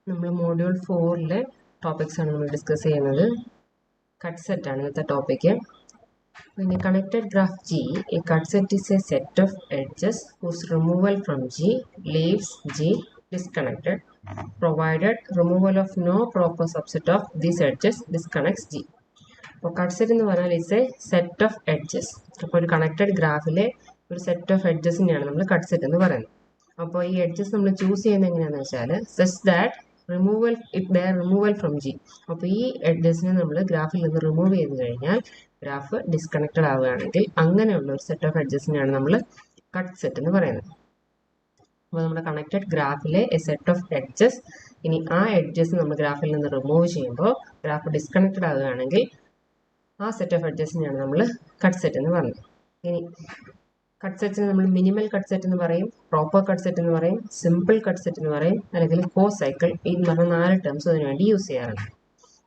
നമ്മൾ module 4-ലെ topics ആണ് നമ്മൾ ഡിസ്കസ് ചെയ്യുന്നത്. കട്ട് സെറ്റ് ആണ് ഇന്നത്തെ ടോപ്പിക്ക്. പിന്നെ connected graph G, a cut set is a set of edges whose removal from G leaves G disconnected, provided removal of no proper subset of these edges disconnects G. അപ്പോൾ cut set എന്ന് പറഞ്ഞാൽ it's A set of edges. അപ്പോൾ ഒരു connected ഗ്രാഫിലെ ഒരു set of എഡ്ജസിനെയാണ് നമ്മൾ cut set എന്ന് പറയുന്നത്. അപ്പോൾ ഈ എഡ്ജസ് നമ്മൾ ചൂസ് ചെയ്യുന്നത് എങ്ങനെയാണെന്ന് വെച്ചാൽ such that removal from G. അപ്പോൾ ഈ എഡ്ജസിനെ നമ്മൾ ഗ്രാഫിൽ നിന്ന് റിമൂവ് ചെയ്ത് കഴിഞ്ഞാൽ ഗ്രാഫ് ഡിസ്കണക്റ്റഡ് ആവുകയാണെങ്കിൽ അങ്ങനെയുള്ള ഒരു സെറ്റ് ഓഫ് എഡ്ജസിനെയാണ് നമ്മൾ കട്ട് സെറ്റ് എന്ന് പറയുന്നത്. അപ്പോൾ നമ്മുടെ കണക്റ്റഡ് ഗ്രാഫിലെ എ സെറ്റ് ഓഫ് എഡ്ജസ്, ഇനി ആ എഡ്ജസ് നമ്മൾ ഗ്രാഫിൽ നിന്ന് റിമൂവ് ചെയ്യുമ്പോൾ ഗ്രാഫ് ഡിസ്കണക്റ്റഡ് ആവുകയാണെങ്കിൽ ആ സെറ്റ് ഓഫ് എഡ്ജസിനെയാണ് നമ്മൾ കട്ട് സെറ്റ് എന്ന് പറയുന്നത്. ഇനി കട്ട് സെറ്റിന് നമ്മൾ മിനിമൽ കട്ട് സെറ്റ് എന്ന് പറയും, പ്രോപ്പർ കട്ട് സെറ്റ് എന്ന് പറയും, സിമ്പിൾ കട്ട് സെറ്റ് എന്ന് പറയും, അല്ലെങ്കിൽ കോ സൈക്കിൾ. ഈ പറഞ്ഞ 4 ടേംസ് അതിന് വേണ്ടി യൂസ് ചെയ്യാറുണ്ട്.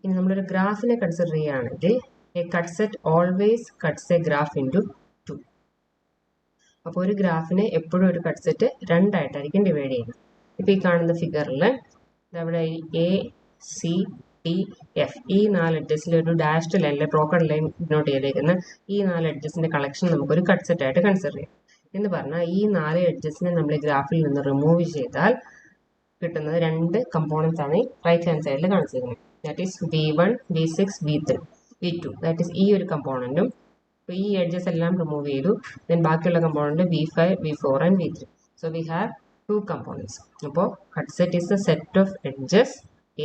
ഇനി നമ്മളൊരു ഗ്രാഫിനെ കൺസിഡർ ചെയ്യുകയാണെങ്കിൽ A cut set always cuts A graph into 2. അപ്പോൾ ഒരു ഗ്രാഫിനെ എപ്പോഴും ഒരു കട്ട് സെറ്റ് 2 ആയിട്ടായിരിക്കും ഡിവൈഡ് ചെയ്യുന്നത്. ഇപ്പോൾ ഈ കാണുന്ന ഫിഗറിൽ അവിടെ എ സി ടി എഫ് ഈ 4 എഡ്ജസിൽ ഒരു ഡാഷ്ഡ് ലൈനിൽ ബ്രോക്കൺ ലൈൻ നോട്ട് ചെയ്തേക്കുന്ന ഈ 4 എഡ്ജസിന്റെ കളക്ഷൻ നമുക്കൊരു കട്ട് സെറ്റ് ആയിട്ട് കൺസിഡർ ചെയ്യാം. എന്ന് പറഞ്ഞാൽ ഈ 4 എഡ്ജസിനെ നമ്മൾ ഗ്രാഫിൽ നിന്ന് റിമൂവ് ചെയ്താൽ കിട്ടുന്നത് 2 കമ്പോണൻസ് ആണ് റൈറ്റ് ഹാൻഡ് സൈഡിൽ കാണിച്ചിരിക്കുന്നത്. That is V1, V6, V3, V2. That is ഈ ഒരു കമ്പോണൻറ്റും. അപ്പോൾ ഈ എഡ്ജസ് എല്ലാം റിമൂവ് ചെയ്തു. ദെൻ ബാക്കിയുള്ള component V5, V4 and V3. So we have 2 components. അപ്പോൾ cut set is a set of edges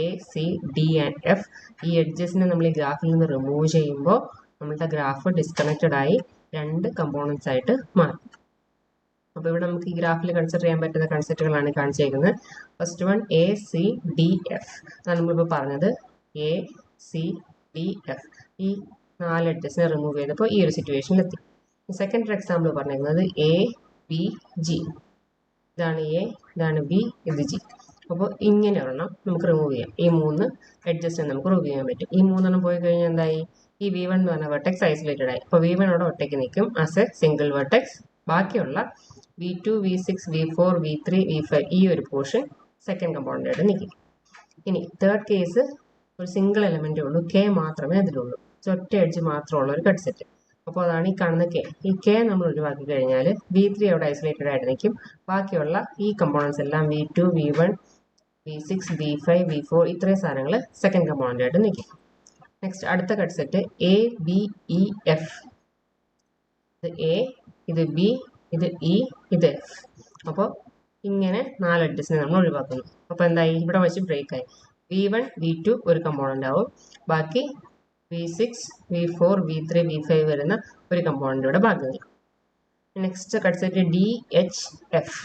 A C D and F. ഈ എഡ്ജസിനെ നമ്മൾ ഈ ഗ്രാഫിൽ നിന്ന് റിമൂവ് ചെയ്യുമ്പോൾ നമ്മളുടെ ഗ്രാഫ് ഡിസ്കണക്റ്റഡ് ആയി 2 കമ്പോണൻസ് ആയിട്ട് മാറും. അപ്പോൾ ഇവിടെ നമുക്ക് ഈ ഗ്രാഫിൽ കൺസിഡർ ചെയ്യാൻ പറ്റുന്ന കൺസെപ്റ്റുകളാണ് കാണിച്ചേക്കുന്നത്. First one A C D F അതാണ് നമ്മളിപ്പോൾ പറഞ്ഞത്. എ സി ഡി എഫ് ഈ 4 എഡ്ജസിനെ റിമൂവ് ചെയ്തപ്പോൾ ഈ ഒരു സിറ്റുവേഷനിലെത്തി. സെക്കൻഡ് എക്സാമ്പിൾ പറഞ്ഞിരിക്കുന്നത് എ ബി ജി. ഇതാണ് എ, ഇതാണ് ബി, ഇത് ജി. അപ്പോൾ ഇങ്ങനെ ഒരെണ്ണം നമുക്ക് റിമൂവ് ചെയ്യാം. ഈ 3 എഡ്ജസ്റ്റ് നമുക്ക് റിമൂവ് ചെയ്യാൻ പറ്റും. ഈ 3 പോയി കഴിഞ്ഞാൽ എന്തായി, ഈ V1 എന്ന് പറഞ്ഞ വെർട്ടെക്സ് ഐസൊലേറ്റഡ് ആയി. അപ്പോൾ V1 അവിടെ ഒറ്റയ്ക്ക് നിൽക്കും ആസ് എ സിംഗിൾ വെർട്ടെക്സ്. ബാക്കിയുള്ള V2, V6, V4, V3, V5 ഈ ഒരു പോർഷൻ സെക്കൻഡ് കമ്പോണൻ്റ് ആയിട്ട് നിൽക്കും. ഇനി തേർഡ് കേസ് ഒരു സിംഗിൾ എലമെൻറ്റേ ഉള്ളൂ, K മാത്രമേ അതിലുള്ളൂ. ഒറ്റ എഡ്ജ് മാത്രമുള്ള ഒരു കട്ട് സെറ്റ്. അപ്പോൾ അതാണ് ഈ കാണുന്ന K. ഈ K നമ്മൾ ഒഴിവാക്കി കഴിഞ്ഞാൽ V3 അവിടെ ഐസൊലേറ്റഡ് ആയിട്ട് നിൽക്കും. ബാക്കിയുള്ള ഈ കമ്പോണൻസ് എല്ലാം V2, V1, V6, V5, V4 ഇത്രയും സാധനങ്ങൾ സെക്കൻഡ് കമ്പോണൻ്റ് ആയിട്ട് നിൽക്കും. നെക്സ്റ്റ് അടുത്ത cut set A B E F. ഇത് എ, ഇത് ബി, ഇത് ഇ, ഇത് എഫ്. അപ്പോൾ ഇങ്ങനെ 4 എഡ്ജസിനെ നമ്മൾ ഒഴിവാക്കുന്നു. അപ്പോൾ എന്തായി, ഇവിടെ വെച്ച് ബ്രേക്ക് ആയി. V1, V2 ഒരു കമ്പോണൻ്റ് ആവും. ബാക്കി V6, V4, V3, V5 വരുന്ന ഒരു കമ്പോണൻ്റ് ഇവിടെ ബാക്കി നിൽക്കും. Next cut set D H F.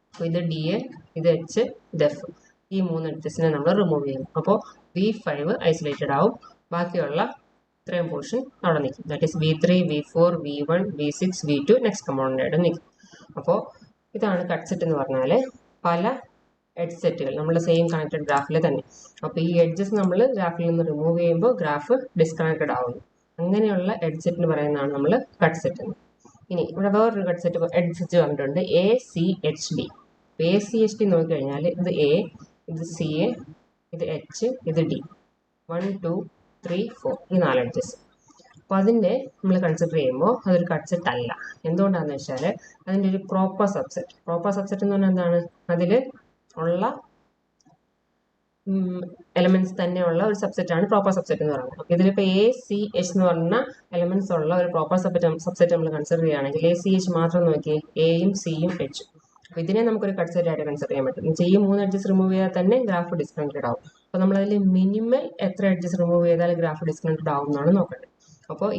അപ്പോൾ ഇത് ഡി എ, ഇത് എച്ച്, ഇത് എഫ്. ഈ 3 എഡ്ജസിനെ നമ്മൾ റിമൂവ് ചെയ്യും. അപ്പോൾ V5 ഐസൊലേറ്റഡ് ആവും. ബാക്കിയുള്ള ഇത്രയും പോർഷൻ അവിടെ നിൽക്കും. That is V3, V4, V1, V6, V2 next component ആയിട്ട് നിൽക്കും. അപ്പോൾ ഇതാണ് കട്ട് സെറ്റ് എന്ന് പറഞ്ഞാൽ പല എഡ്ജ് സെറ്റുകൾ നമ്മുടെ സെയിം കണക്റ്റഡ് ഗ്രാഫിൽ തന്നെ. അപ്പോൾ ഈ എഡ്ജസ് നമ്മൾ ഗ്രാഫിൽ നിന്ന് റിമൂവ് ചെയ്യുമ്പോൾ ഗ്രാഫ് ഡിസ്കണക്റ്റഡ് ആവുന്നു. അങ്ങനെയുള്ള എഡ്ജ് സെറ്റ് എന്ന് പറയുന്നതാണ് നമ്മൾ കട്ട് സെറ്റ് എന്ന്. ഇനി ഇവിടെ വേറൊരു കട്ട് സെറ്റ് എഡ്ജ് സെറ്റ് പറഞ്ഞിട്ടുണ്ട് A C H D. A C H D നോക്കിക്കഴിഞ്ഞാൽ ഇത് എ, ഇത് സി എ, ഇത് എച്ച്, ഇത് ഡി. 1, 2, 3, 4 ഈ 4 എഡ്ജസ്. അപ്പോൾ അതിൻ്റെ നമ്മൾ കൺസിഡർ ചെയ്യുമ്പോൾ അതൊരു കട്ട് സെറ്റ് അല്ല. എന്തുകൊണ്ടാണെന്ന് വെച്ചാൽ അതിൻ്റെ ഒരു പ്രോപ്പർ സബ്സെറ്റ്. പ്രോപ്പർ സബ്സെറ്റ് എന്ന് പറഞ്ഞാൽ എന്താണ്, അതിൽ ഉള്ള എലമെന്റ്സ് തന്നെയുള്ള ഒരു സബ്സെറ്റ് ആണ് പ്രോപ്പർ സബ്സെറ്റ് എന്ന് പറയുന്നത്. അപ്പോൾ ഇതിലിപ്പോൾ എ സി എച്ച് എന്ന് പറഞ്ഞ എലമെന്റ്സ് ഉള്ള ഒരു പ്രോപ്പർ സബ്സെറ്റ് നമ്മൾ കൺസിഡർ ചെയ്യുകയാണെങ്കിൽ എ സി എച്ച് മാത്രം നോക്കി എയും സിയും എച്ചും. അപ്പോൾ ഇതിനെ നമുക്കൊരു കട്ട് സെറ്റ് ആയിട്ട് കൺസിഡർ ചെയ്യാൻ പറ്റും. ഈ 3 എഡ്ജസ് റിമൂവ് ചെയ്താൽ തന്നെ ഗ്രാഫ് ഡിസ്കണക്റ്റഡ് ആവും. അപ്പോൾ നമ്മളതിൽ മിനിമൽ എത്ര എഡ്ജസ് റിമൂവ് ചെയ്താൽ ഗ്രാഫ് ഡിസ്കണക്റ്റഡ് ആവും എന്നാണ് നോക്കേണ്ടത്. അപ്പോൾ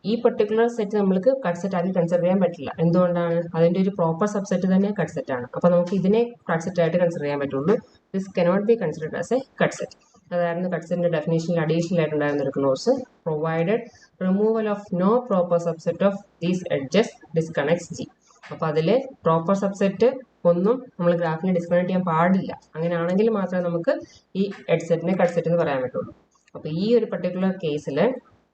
ഈ പെർട്ടിക്കുലർ സെറ്റ് നമ്മൾക്ക് കട്ട് സെറ്റ് ആക്കി കൺസിഡർ ചെയ്യാൻ പറ്റില്ല. എന്തുകൊണ്ടാണ്, അതിൻ്റെ ഒരു പ്രോപ്പർ സബ്സെറ്റ് തന്നെ കട്ട് സെറ്റ് ആണ്. അപ്പോൾ നമുക്ക് ഇതിനെ കട്ട് സെറ്റ് ആയിട്ട് കൺസിഡർ ചെയ്യാൻ പറ്റുള്ളൂ. This cannot be considered as a cut set. അതായിരുന്നു കട്ട് സെറ്റിൻ്റെ ഡെഫിനേഷനിൽ അഡീഷണൽ ആയിട്ടുണ്ടായിരുന്ന ഒരു clause. Provided removal of no proper subset of these edges disconnects G. അപ്പോൾ അതിൽ പ്രോപ്പർ സബ്സെറ്റ് ഒന്നും നമ്മൾ ഗ്രാഫിനെ ഡിസ്കണക്ട് ചെയ്യാൻ പാടില്ല. അങ്ങനെയാണെങ്കിൽ മാത്രമേ നമുക്ക് ഈ എഡ്ജ് സെറ്റിനെ കട്ട് സെറ്റ് എന്ന് പറയാൻ പറ്റുള്ളൂ. അപ്പോൾ ഈ ഒരു പർട്ടിക്കുലർ കേസിൽ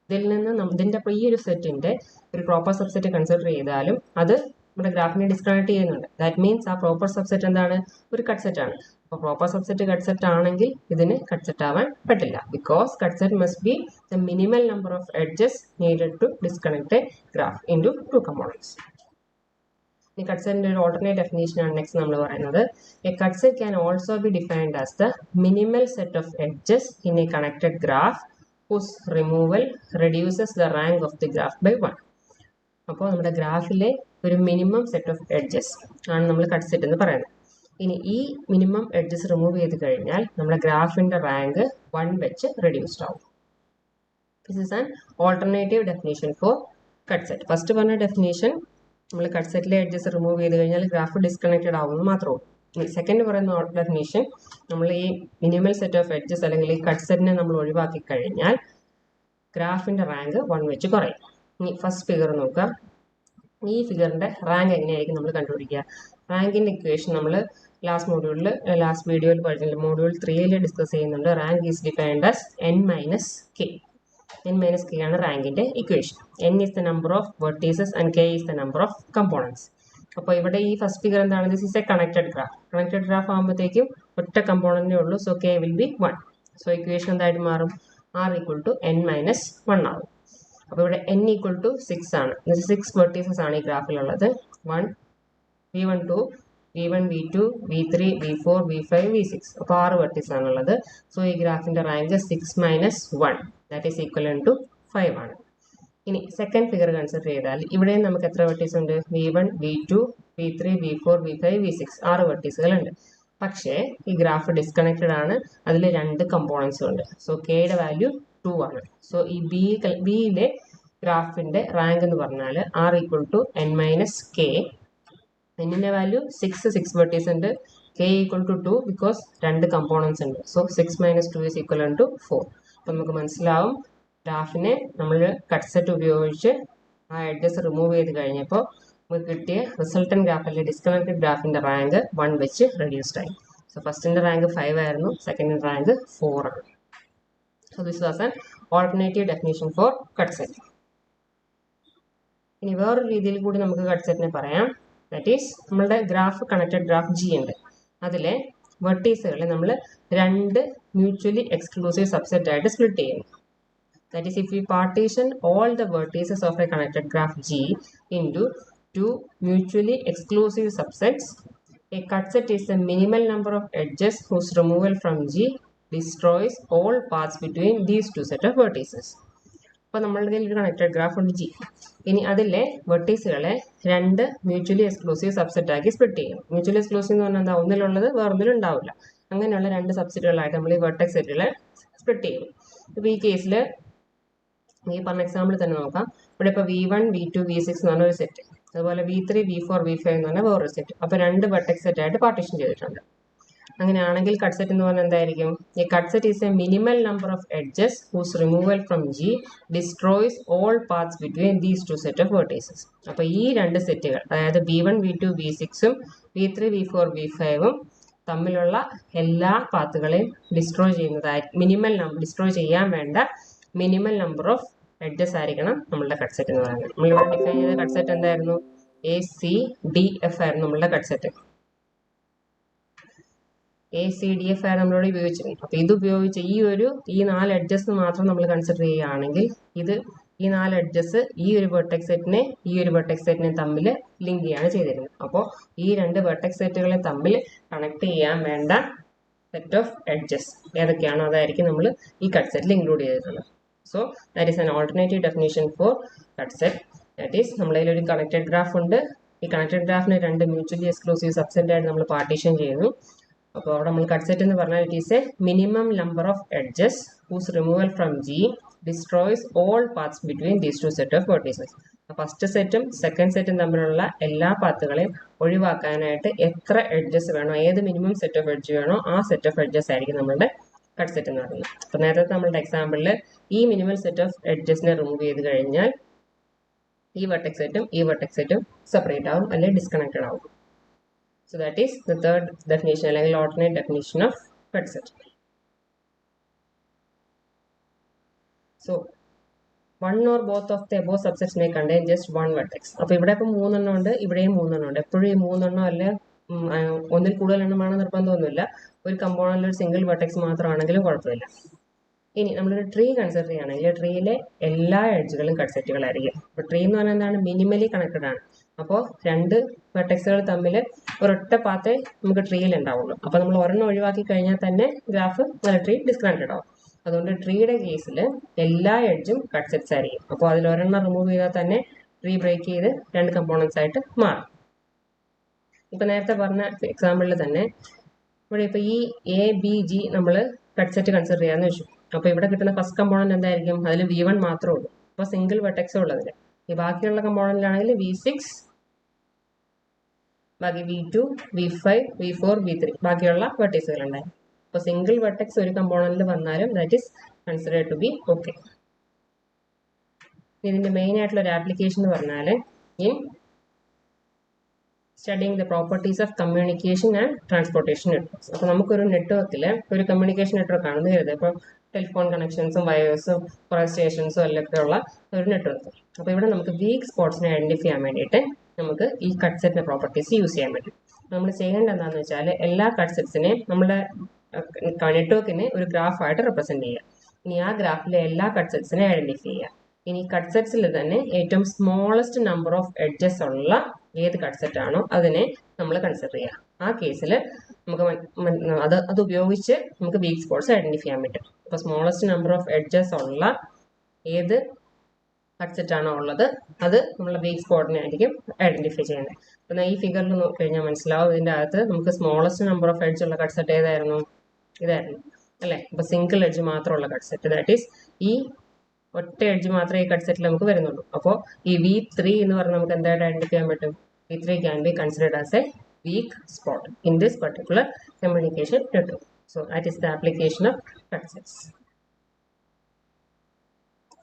ഇതിൽ നിന്ന് ഇതിൻ്റെ ഈ ഒരു സെറ്റിൻ്റെ ഒരു പ്രോപ്പർ സബ്സെറ്റ് കൺസിഡർ ചെയ്താലും അത് നമ്മുടെ ഗ്രാഫിനെ ഡിസ്കണക്ട് ചെയ്യുന്നുണ്ട്. ദാറ്റ് മീൻസ് ആ പ്രോപ്പർ സബ്സെറ്റ് എന്താണ്? ഒരു കട്ട് സെറ്റ് ആണ്. അപ്പോൾ പ്രോപ്പർ സബ്സെറ്റ് കട്ട് സെറ്റ് ആണെങ്കിൽ ഇതിന് കട്ട് സെറ്റ് ആവാൻ പറ്റില്ല. Because cut set must be the minimal number of edges needed to disconnect a graph into two components. ഈ കട്ട് സെറ്റിന്റെ ഒരു ഓൾട്ടർനേറ്റ് ഡെഫിനേഷൻ ആണ് നെക്സ്റ്റ് നമ്മൾ പറയുന്നത്. A cut set can also be defined as the minimal set of edges in a connected graph whose removal reduces the rank of the graph by 1. അപ്പോൾ നമ്മുടെ ഗ്രാഫിലെ ഒരു മിനിമം സെറ്റ് ഓഫ് എഡ്ജസ് ആണ് നമ്മൾ cut set എന്ന് പറയുന്നത്. ഇനി ഈ മിനിമം എഡ്ജസ് റിമൂവ് ചെയ്ത് കഴിഞ്ഞാൽ നമ്മുടെ ഗ്രാഫിന്റെ റാങ്ക് 1 വെച്ച് റെഡ്യൂസ്ഡ് ആവും. This is an alternative definition for cut set. First പറഞ്ഞ ഡെഫിനേഷൻ നമ്മൾ കട്ട് സെറ്റിലെ എഡ്ജസ് റിമൂവ് ചെയ്ത് കഴിഞ്ഞാൽ ഗ്രാഫ് ഡിസ്കണക്റ്റഡ് ആവുമെന്ന് മാത്രമേ ഉള്ളൂ. സെക്കൻഡ് പറയുന്ന ഡെഫിനേഷൻ നമ്മൾ ഈ മിനിമൽ സെറ്റ് ഓഫ് എഡ്ജസ് അല്ലെങ്കിൽ ഈ കട്ട് സെറ്റിനെ നമ്മൾ ഒഴിവാക്കി കഴിഞ്ഞാൽ ഗ്രാഫിന്റെ റാങ്ക് 1 വെച്ച് കുറയും. ഇനി ഫസ്റ്റ് ഫിഗർ നോക്കുക. ഈ ഫിഗറിന്റെ റാങ്ക് എങ്ങനെയായിരിക്കും നമ്മൾ കണ്ടുപിടിക്കുക? റാങ്കിന്റെ ഇക്വേഷൻ നമ്മൾ ലാസ്റ്റ് വീഡിയോയിൽ പഠിച്ചിട്ടുണ്ട്. മോഡ്യൂൾ 3 ഡിസ്കസ് ചെയ്യുന്നുണ്ട്. Rank is defined as n-k. n-k ആണ് റാങ്കിന്റെ equation. n is the number of vertices and k is the number of components. അപ്പോൾ ഇവിടെ ഈ ഫസ്റ്റ് ഫിഗർ എന്താണ്? This is A connected graph. Connected graph ആകുമ്പോഴത്തേക്കും ഒറ്റ കമ്പോണന്റേ ഉള്ളൂ. So k will be 1. So equation എന്തായിട്ട് മാറും? r equal to n-1 ആകും. അപ്പോൾ ഇവിടെ n equal to 6 ആണ്. 6 വെർട്ടീസസ് ആണ് ഈ ഗ്രാഫിലുള്ളത്. 1, v12, v1, v2, v3, v4, v5, v6. അപ്പോൾ 6 വെർട്ടീസ് ആണുള്ളത്. സോ ഈ ഗ്രാഫിന്റെ rank 6 - 1 that is equal to 5 ആണ്. ഇനി സെക്കൻഡ് ഫിഗർ കൺസിഡർ ചെയ്താൽ ഇവിടെയും നമുക്ക് എത്ര വെർട്ടീസ് ഉണ്ട്? v1, v2, v3, v4, v5, v6 6 വെർട്ടീസുകളുണ്ട്. പക്ഷേ ഈ ഗ്രാഫ് ഡിസ്കണക്റ്റഡ് ആണ്. അതിൽ 2 കമ്പോണൻസും ഉണ്ട്. സോ കെയുടെ വാല്യൂ 2 ആണ്. സോ ഈ ബിയിലെ ഗ്രാഫിന്റെ റാങ്ക് എന്ന് പറഞ്ഞാൽ r equal to n-k. എന്നിന്റെ വാല്യൂ 6 വെർട്ടീസ് ഉണ്ട്. k equal to 2 because 2 components ഉണ്ട്. So 6 - 2 is equal to 4. അപ്പം നമുക്ക് മനസ്സിലാവും ഗ്രാഫിനെ നമ്മൾ കട്ട് സെറ്റ് ഉപയോഗിച്ച് ആ എഡ്ജസ് റിമൂവ് ചെയ്ത് കഴിഞ്ഞപ്പോൾ നമുക്ക് കിട്ടിയ റിസൾട്ടൻ ഗ്രാഫ് അല്ലെങ്കിൽ ഡിസ്കണക്റ്റഡ് ഗ്രാഫിന്റെ റാങ്ക് 1 വെച്ച് റെഡ്യൂസ്ഡ് ആയി. സോ ഫസ്റ്റിന്റെ റാങ്ക് 5 ആയിരുന്നു. സെക്കൻഡിന്റെ റാങ്ക് 4 ആണ്. So this was an alternative definition for cut set. ഇനി വേറൊരു രീതിയിൽ കൂടി നമുക്ക് കട്ട് സെറ്റിനെ പറയാം. ദാറ്റ് ഈസ് നമ്മളുടെ ഗ്രാഫ് കണക്റ്റഡ് ഗ്രാഫ് ജി ഉണ്ട്. അതിലെ വെർട്ടീസുകളെ നമ്മൾ 2 മ്യൂച്വലി എക്സ്ക്ലൂസീവ് സബ്സെറ്റ് ആയിട്ട് സ്പ്ലിറ്റ് ചെയ്യുന്നു. That is, if we partition all the vertices of a connected graph G into 2 mutually exclusive subsets, a cut set is the minimal number of edges whose removal from G destroys all paths between these 2 set of vertices. അപ്പോൾ നമ്മളുടെ കയ്യിൽ ഒരു connected graph ഉണ്ട് G. ഇനി അതിലെ വെർട്ടീസുകളെ 2 mutually exclusive subset ആക്കി split ചെയ്യും. Mutually exclusive എന്ന് പറഞ്ഞാൽ എന്താ? ഒന്നിലുള്ളത് വേറൊന്നിലും ഉണ്ടാവില്ല. അങ്ങനെയുള്ള 2 സബ്സെറ്റുകളായിട്ട് നമ്മൾ ഈ വെർട്ടെക്സ് സെറ്റുകളെ സ്പ്ലിറ്റ് ചെയ്യും. ഇപ്പോൾ ഈ കേസിൽ ഈ പറഞ്ഞ എക്സാമ്പിൾ തന്നെ നോക്കാം. ഇവിടെ ഇപ്പോൾ v1, v2, v6 എന്ന് പറഞ്ഞ ഒരു സെറ്റ്, അതുപോലെ v3, v4, v5 എന്ന് പറഞ്ഞാൽ വേറൊരു സെറ്റ്. അപ്പോൾ 2 വെർട്ടെക്സ് സെറ്റ് ആയിട്ട് പാർട്ടീഷൻ ചെയ്തിട്ടുണ്ട്. അങ്ങനെയാണെങ്കിൽ കട്ട് സെറ്റ് എന്ന് പറഞ്ഞാൽ എന്തായിരിക്കും? ഈ cut set is a minimal number of edges whose removal from G destroys all paths between these 2 set of vertices. അപ്പോൾ ഈ 2 സെറ്റുകൾ, അതായത് v1, v2, v6ഉം v3, v4, v5ഉം തമ്മിലുള്ള എല്ലാ പാത്തുകളെയും ഡിസ്ട്രോയ് ചെയ്യുന്നതായി ഡിസ്ട്രോയ് ചെയ്യാൻ വേണ്ട മിനിമൽ നമ്പർ ഓഫ് എഡ്ജസ് ആയിരിക്കണം നമ്മളുടെ കട്ട് സെറ്റ് എന്ന് പറയുന്നത്. നമ്മളിവിടെ ഡിഫൈൻ ചെയ്ത കട്ട് സെറ്റ് എന്തായിരുന്നു? ACDF ആയിരുന്നു നമ്മളുടെ കട്ട് സെറ്റ്. ACDF ആയിരുന്നു നമ്മളിവിടെ ഉപയോഗിച്ചിരുന്നത്. അപ്പോൾ ഇത് ഉപയോഗിച്ച് ഈ 4 എഡ്ജസ് മാത്രം നമ്മൾ കൺസിഡർ ചെയ്യുകയാണെങ്കിൽ ഈ 4 എഡ്ജസ് ഈ ഒരു വെർട്ടെക്സ് സെറ്റിനെ തമ്മിൽ ലിങ്ക് ചെയ്യാണ് ചെയ്തിരുന്നത്. അപ്പോൾ ഈ 2 വെർട്ടെക്സ് സെറ്റുകളെ തമ്മിൽ കണക്ട് ചെയ്യാൻ വേണ്ട സെറ്റ് ഓഫ് എഡ്ജസ് ഏതൊക്കെയാണോ അതായിരിക്കും നമ്മൾ ഈ കട്ട് സെറ്റിൽ ഇൻക്ലൂഡ് ചെയ്തിട്ടുള്ളത്. So that is an alternative definition for cut set. That is, നമ്മുടെ കയ്യിൽ ഒരു കണക്റ്റഡ് ഗ്രാഫ് ഉണ്ട്. ഈ കണക്റ്റഡ് ഗ്രാഫിനെ 2 മ്യൂച്വലി എക്സ്ക്ലൂസീവ് സബ്സെറ്റ് ആയിട്ട് നമ്മൾ പാർട്ടീഷൻ ചെയ്യുന്നു. അപ്പോൾ അവിടെ നമ്മൾ കട്ട് സെറ്റ് എന്ന് പറഞ്ഞാൽ it is a minimum number of edges whose removal from G destroys all paths between these 2 set of vertices. First സെറ്റും സെക്കൻഡ് സെറ്റും തമ്മിലുള്ള എല്ലാ പാത്തുകളെയും ഒഴിവാക്കാനായിട്ട് എത്ര എഡ്ജസ് വേണോ, ഏത് മിനിമം സെറ്റ് ഓഫ് എഡ്ജ് വേണോ ആ സെറ്റ് ഓഫ് എഡ്ജസ് ആയിരിക്കും നമ്മുടെ കട്ട് സെറ്റ് എന്ന് പറയുന്നത്. അപ്പോൾ നേരത്തെ നമ്മളുടെ എക്സാമ്പിളിൽ ഈ മിനിമൽ സെറ്റ് ഓഫ് എഡ്ജസിനെ റിമൂവ് ചെയ്ത് കഴിഞ്ഞാൽ ഈ വെർട്ടെക്സ് സെറ്റും സെപ്പറേറ്റ് ആവും അല്ലെങ്കിൽ ഡിസ്കണക്റ്റഡ് ആവും. So that is the third definition അല്ലെങ്കിൽ alternate definition of cut set. So one or both of the above subsets may contain just one vertex. അപ്പോൾ ഇവിടെ ഇപ്പം 3 എണ്ണം ഉണ്ട്, ഇവിടെയും 3 എണ്ണം ഉണ്ട്. എപ്പോഴും ഈ 3 എണ്ണം അല്ലെ ഒന്നിൽ കൂടുതൽ എണ്ണം വേണം നിർബന്ധമൊന്നുമില്ല. ഒരു കമ്പോണന്റിൽ ഒരു സിംഗിൾ വെർട്ടെക്സ് മാത്രമാണെങ്കിലും കുഴപ്പമില്ല. ഇനി നമ്മളൊരു ട്രീ കൺസിഡർ ചെയ്യുകയാണെങ്കിൽ ട്രീയിലെ എല്ലാ എഡ്ജുകളും കട്ട് സെറ്റുകളായിരിക്കും. അപ്പോൾ ട്രീ എന്ന് പറഞ്ഞാൽ എന്താണ്, മിനിമലി കണക്റ്റഡ് ആണ്. അപ്പോൾ 2 വെർട്ടെക്സുകൾ തമ്മിൽ ഒരൊറ്റ പാത്തേ നമുക്ക് ട്രീയിൽ ഉണ്ടാവുള്ളൂ. അപ്പോൾ നമ്മൾ ഒരെണ്ണം ഒഴിവാക്കി കഴിഞ്ഞാൽ തന്നെ ഗ്രാഫ് ട്രീ ഡിസ്കണക്റ്റഡ് ആവും. അതുകൊണ്ട് ട്രീയുടെ കേസിൽ എല്ലാ എഡ്ജും കട്ട് സെറ്റ്സ് ആയിരിക്കും. അപ്പോൾ അതിൽ ഒരെണ്ണം റിമൂവ് ചെയ്താൽ തന്നെ ട്രീ ബ്രേക്ക് ചെയ്ത് 2 കമ്പോണൻസ് ആയിട്ട് മാറും. ഇപ്പം നേരത്തെ പറഞ്ഞ എക്സാമ്പിളിൽ തന്നെ ഇവിടെ ഇപ്പോൾ ഈ ABG നമ്മൾ കട്ട് സെറ്റ് കൺസിഡർ ചെയ്യാമെന്ന് വെച്ചു. അപ്പോൾ ഇവിടെ കിട്ടുന്ന ഫസ്റ്റ് കമ്പോണന്റ് എന്തായിരിക്കും, അതിൽ V1 മാത്രമേ ഉള്ളൂ. അപ്പോൾ സിംഗിൾ വെർട്ടെക്സ് ഉള്ളതിൽ. ഈ ബാക്കിയുള്ള കമ്പോണന്റിലാണെങ്കിൽ V6, ബാക്കി V2, V5, V4, V3 ബാക്കിയുള്ള വെർട്ടീസുകൾ ഉണ്ടായി. അപ്പോൾ സിംഗിൾ വെർട്ടെക്സ് ഒരു കമ്പോണന്റിൽ വന്നാലും that is considered to be okay. ഇതിന്റെ മെയിൻ ആയിട്ടുള്ള ഒരു ആപ്ലിക്കേഷൻ എന്ന് പറഞ്ഞാൽ in studying the properties of communication and transportation networks. അപ്പോൾ നമുക്കൊരു നെറ്റ്വർക്കിൽ ഒരു കമ്മ്യൂണിക്കേഷൻ നെറ്റ്വർക്ക് ആണെന്ന് കരുതുക. ഇപ്പോൾ ടെലിഫോൺ കണക്ഷൻസും വയേഴ്സും കുറേ സ്റ്റേഷൻസും എല്ലാം ഉള്ള ഒരു നെറ്റ്വർക്ക്. അപ്പോൾ ഇവിടെ നമുക്ക് വീക്ക് സ്പോട്ട്സിനെ ഐഡന്റിഫൈ ചെയ്യാൻ വേണ്ടിയിട്ട് നമുക്ക് ഈ കട്ട് സെറ്റിന്റെ പ്രോപ്പർട്ടീസ് യൂസ് ചെയ്യാൻ പറ്റും. നമ്മൾ ചെയ്യേണ്ടത് എന്താണെന്ന് വെച്ചാൽ എല്ലാ കട്ട് സെറ്റ്സിനെയും നമ്മുടെ നെറ്റ്വർക്കിനെ ഒരു ഗ്രാഫായിട്ട് റെപ്രസെന്റ് ചെയ്യുക. ഇനി ആ ഗ്രാഫിലെ എല്ലാ കട്ട് സെറ്റ്സിനെ ഐഡന്റിഫൈ ചെയ്യുക. ഇനി കട്ട് സെറ്റ്സിൽ തന്നെ ഏറ്റവും സ്മോളസ്റ്റ് നമ്പർ ഓഫ് എഡ്ജസ് ഉള്ള ഏത് കട്ട് സെറ്റ് ആണോ അതിനെ നമ്മൾ കൺസിഡർ ചെയ്യുക. ആ കേസിൽ നമുക്ക് അത് ഉപയോഗിച്ച് നമുക്ക് വീക്ക് സ്പോട്ട്സ് ഐഡന്റിഫൈ ചെയ്യാൻ പറ്റും. അപ്പോൾ സ്മോളസ്റ്റ് നമ്പർ ഓഫ് എഡ്ജസ് ഉള്ള ഏത് കട്ട് സെറ്റ് ആണോ ഉള്ളത് അത് നമ്മൾ വീക്ക് സ്പോട്ടിനെ ആയിരിക്കും ഐഡന്റിഫൈ ചെയ്യുന്നത്. അപ്പം ഈ ഫിഗറിൽ നോക്കി കഴിഞ്ഞാൽ മനസ്സിലാവും, ഇതിൻ്റെ അകത്ത് നമുക്ക് സ്മോളസ്റ്റ് നമ്പർ ഓഫ് എഡ്ജ് ഉള്ള കട്ട് സെറ്റ് ഏതായിരുന്നു, ഇതായിരുന്നു അല്ലേ. അപ്പോൾ സിംഗിൾ എഡ്ജ് മാത്രമുള്ള കട്ട് സെറ്റ്, ദാറ്റ് ഈസ് ഈ ഒറ്റ എഡ്ജ് മാത്രമേ ഈ കട്ട് സെറ്റിൽ നമുക്ക് വരുന്നുള്ളൂ. അപ്പോൾ ഈ V3 എന്ന് പറഞ്ഞാൽ നമുക്ക് എന്തായിട്ട് ഐഡന്റിഫൈ ചെയ്യാൻ പറ്റും, V3 can be considered as a weak spot in this particular communication network. So that is the application of cut sets.